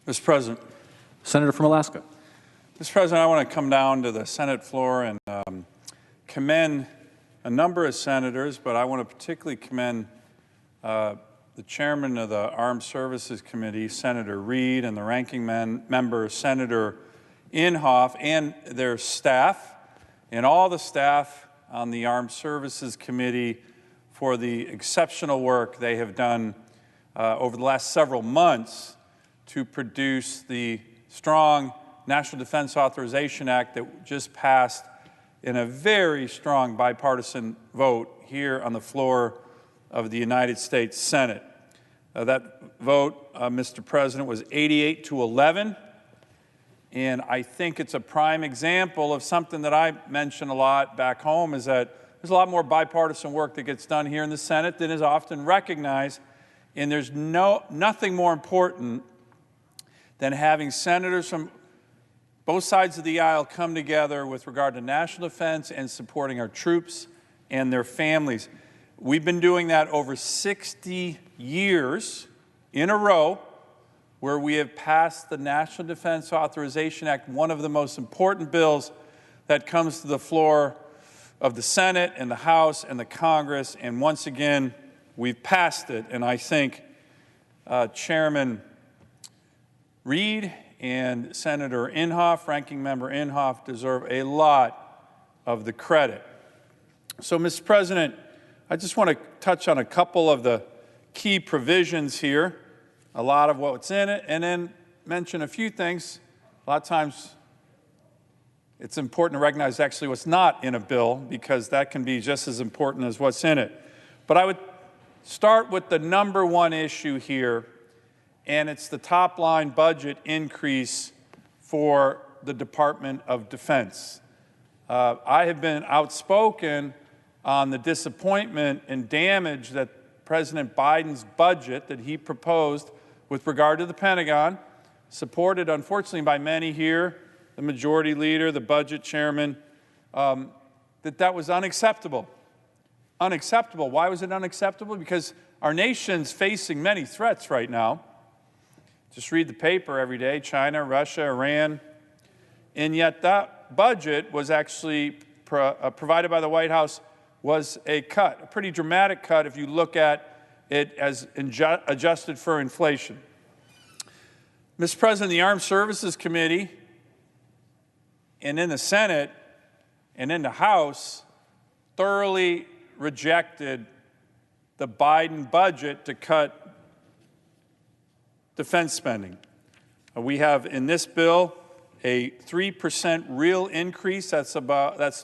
Mr. President. Senator from Alaska. Mr. President, I want to come down to the Senate floor and commend a number of senators, but I want to particularly commend the chairman of the Armed Services Committee, Senator Reid, and the ranking member, Senator Inhofe, and their staff, and all the staff on the Armed Services Committee for the exceptional work they have done over the last several months to produce the strong National Defense Authorization Act that just passed in a very strong bipartisan vote here on the floor of the United States Senate. That vote, Mr. President, was 88-11, and I think it's a prime example of something that I mention a lot back home, is that there's a lot more bipartisan work that gets done here in the Senate than is often recognized, and there's nothing more important than having senators from both sides of the aisle come together with regard to national defense and supporting our troops and their families. We've been doing that over 60 years in a row, where we have passed the National Defense Authorization Act, one of the most important bills that comes to the floor of the Senate and the House and the Congress, and once again, we've passed it. And I think Chairman Reid and Senator Inhofe, Ranking Member Inhofe, deserve a lot of the credit. So, Mr. President, I just want to touch on a couple of the key provisions here, a lot of what's in it, and then mention a few things. A lot of times it's important to recognize actually what's not in a bill, because that can be just as important as what's in it. But I would start with the number one issue here, and it's the top-line budget increase for the Department of Defense. I have been outspoken on the disappointment and damage that President Biden's budget that he proposed with regard to the Pentagon, supported unfortunately by many here, the majority leader, the budget chairman, that was unacceptable. Unacceptable. Why was it unacceptable? Because our nation's facing many threats right now. Just read the paper every day: China, Russia, Iran. And yet that budget was actually provided by the White House was a cut, a pretty dramatic cut if you look at it as adjusted for inflation. Mr. President, the Armed Services Committee and in the Senate and in the House thoroughly rejected the Biden budget to cut defense spending. We have in this bill a 3% real increase. That's a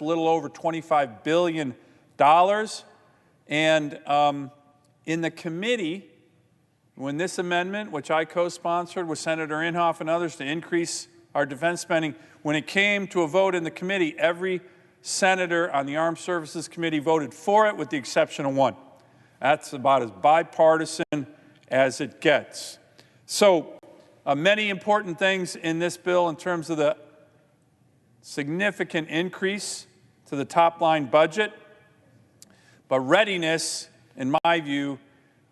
little over $25 billion. And in the committee, when this amendment, which I co-sponsored with Senator Inhofe and others to increase our defense spending, when it came to a vote in the committee, every senator on the Armed Services Committee voted for it with the exception of one. That's about as bipartisan as it gets. So many important things in this bill in terms of the significant increase to the top-line budget. But readiness, in my view,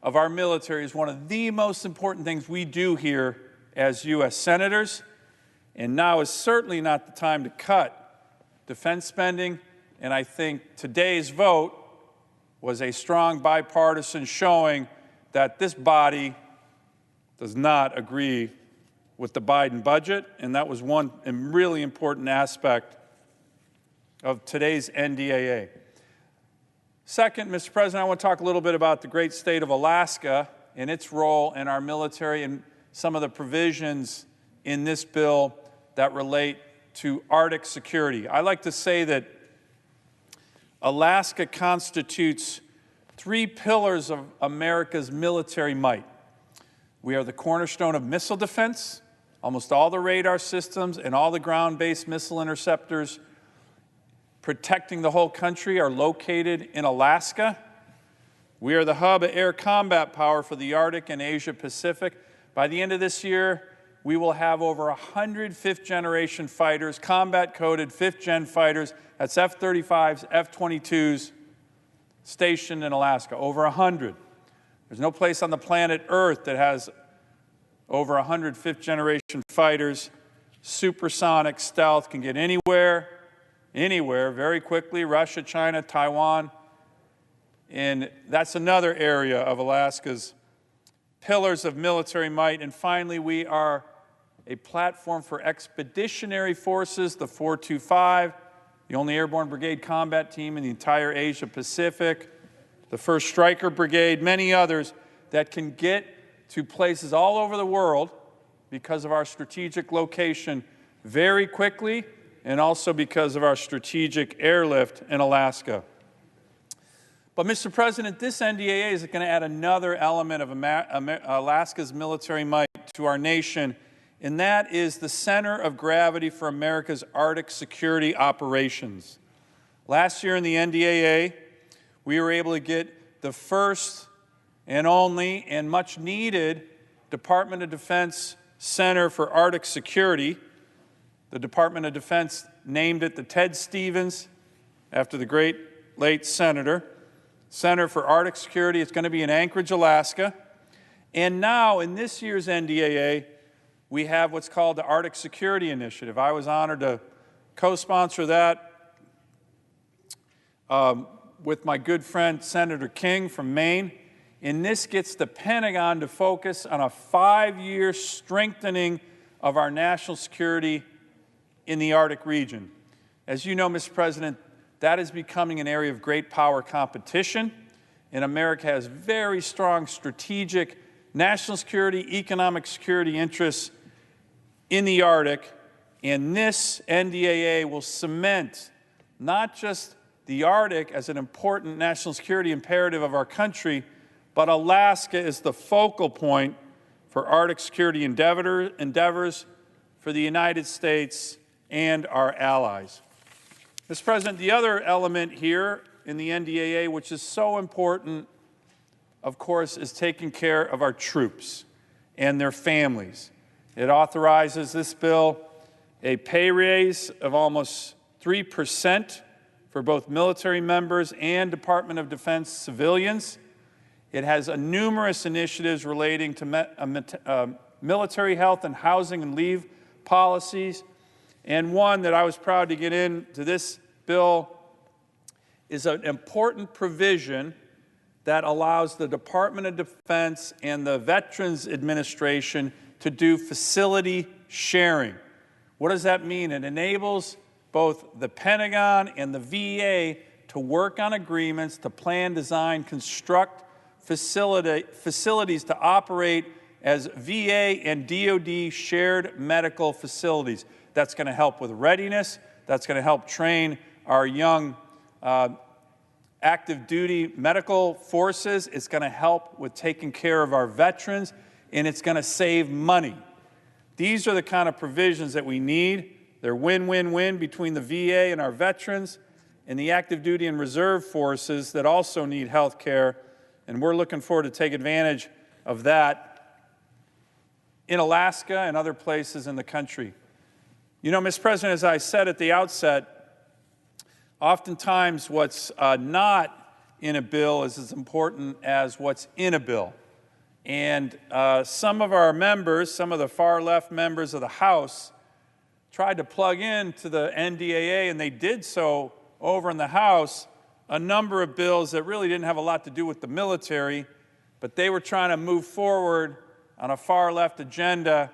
of our military is one of the most important things we do here as U.S. senators. And now is certainly not the time to cut defense spending. And I think today's vote was a strong bipartisan showing that this body does not agree with the Biden budget, and that was one really important aspect of today's NDAA. Second, Mr. President, I want to talk a little bit about the great state of Alaska and its role in our military and some of the provisions in this bill that relate to Arctic security. I like to say that Alaska constitutes three pillars of America's military might. We are the cornerstone of missile defense. Almost all the radar systems and all the ground-based missile interceptors protecting the whole country are located in Alaska. We are the hub of air combat power for the Arctic and Asia Pacific. By the end of this year, we will have over 100 fifth-generation fighters, combat-coded fifth-gen fighters. That's F-35s, F-22s, stationed in Alaska, over 100. There's no place on the planet Earth that has over 100 fifth-generation fighters, supersonic stealth, can get anywhere, very quickly, Russia, China, Taiwan. And that's another area of Alaska's pillars of military might. And finally, we are a platform for expeditionary forces, the 425, the only airborne brigade combat team in the entire Asia Pacific, the 1st Stryker Brigade, many others that can get to places all over the world because of our strategic location very quickly, and also because of our strategic airlift in Alaska. But, Mr. President, this NDAA is going to add another element of Alaska's military might to our nation, and that is the center of gravity for America's Arctic security operations. Last year in the NDAA, we were able to get the first and only and much needed Department of Defense Center for Arctic Security. The Department of Defense named it the Ted Stevens, after the great late senator, Center for Arctic Security. It's going to be in Anchorage, Alaska. And now, in this year's NDAA, we have what's called the Arctic Security Initiative. I was honored to co-sponsor that with my good friend Senator King from Maine. And this gets the Pentagon to focus on a 5-year strengthening of our national security in the Arctic region. As you know, Mr. President, that is becoming an area of great power competition, and America has very strong strategic national security, economic security interests in the Arctic, and this NDAA will cement not just the Arctic as an important national security imperative of our country, but Alaska is the focal point for Arctic security endeavors for the United States and our allies. Mr. President, the other element here in the NDAA, which is so important, of course, is taking care of our troops and their families. It authorizes, this bill, a pay raise of almost 3% for both military members and Department of Defense civilians. It has numerous initiatives relating to military health and housing and leave policies. And one that I was proud to get into this bill is an important provision that allows the Department of Defense and the Veterans Administration to do facility sharing. What does that mean? It enables both the Pentagon and the VA to work on agreements to plan, design, construct facilities to operate as VA and DoD shared medical facilities. That's going to help with readiness. That's going to help train our young active duty medical forces. It's going to help with taking care of our veterans, and it's going to save money. These are the kind of provisions that we need. They're win-win-win between the VA and our veterans and the active duty and reserve forces that also need health care, and we're looking forward to take advantage of that in Alaska and other places in the country. You know, Mr. President, as I said at the outset, oftentimes what's not in a bill is as important as what's in a bill. And some of our members, some of the far-left members of the House, tried to plug into the NDAA, and they did so over in the House, a number of bills that really didn't have a lot to do with the military, but they were trying to move forward on a far-left agenda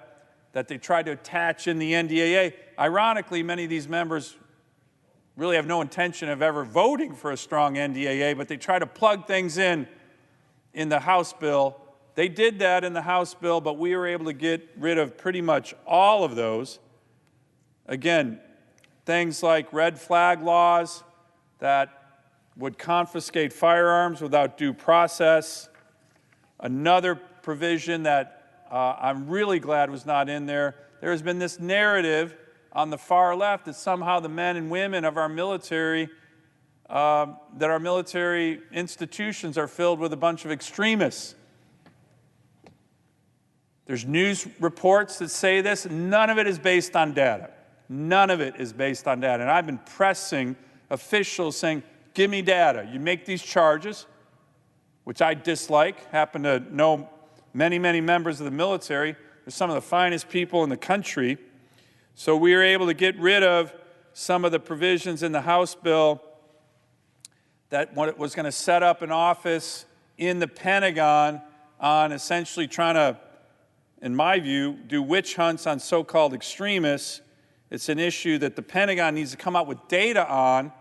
that they tried to attach in the NDAA. Ironically, many of these members really have no intention of ever voting for a strong NDAA, but they try to plug things in the House bill. They did that in the House bill, but we were able to get rid of pretty much all of those. Again, things like red flag laws that would confiscate firearms without due process. Another provision that I'm really glad was not in there. There has been this narrative on the far left that somehow the men and women of our military, that our military institutions are filled with a bunch of extremists. There's news reports that say this. None of it is based on data. None of it is based on data. And I've been pressing officials saying, give me data. You make these charges, which I dislike, happen to know many, many members of the military. They're some of the finest people in the country. So we were able to get rid of some of the provisions in the House bill that was going to set up an office in the Pentagon on essentially trying to, in my view, do witch hunts on so-called extremists. It's an issue that the Pentagon needs to come out with data on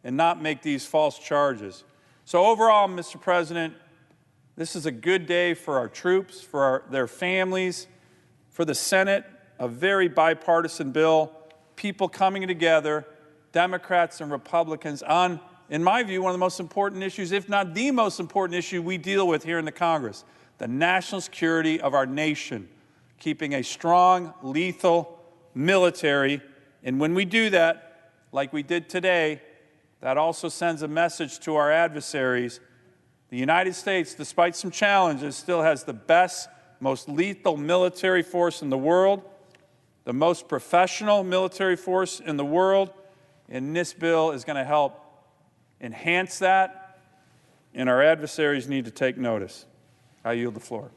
and not make these false charges. So overall, Mr. President, this is a good day for our troops, for their families, for the Senate, a very bipartisan bill, people coming together, Democrats and Republicans, on, in my view, one of the most important issues, if not the most important issue we deal with here in the Congress, the national security of our nation, keeping a strong, lethal military. And when we do that, like we did today, that also sends a message to our adversaries. The United States, despite some challenges, still has the best, most lethal military force in the world, the most professional military force in the world, and this bill is going to help enhance that, and our adversaries need to take notice. I yield the floor.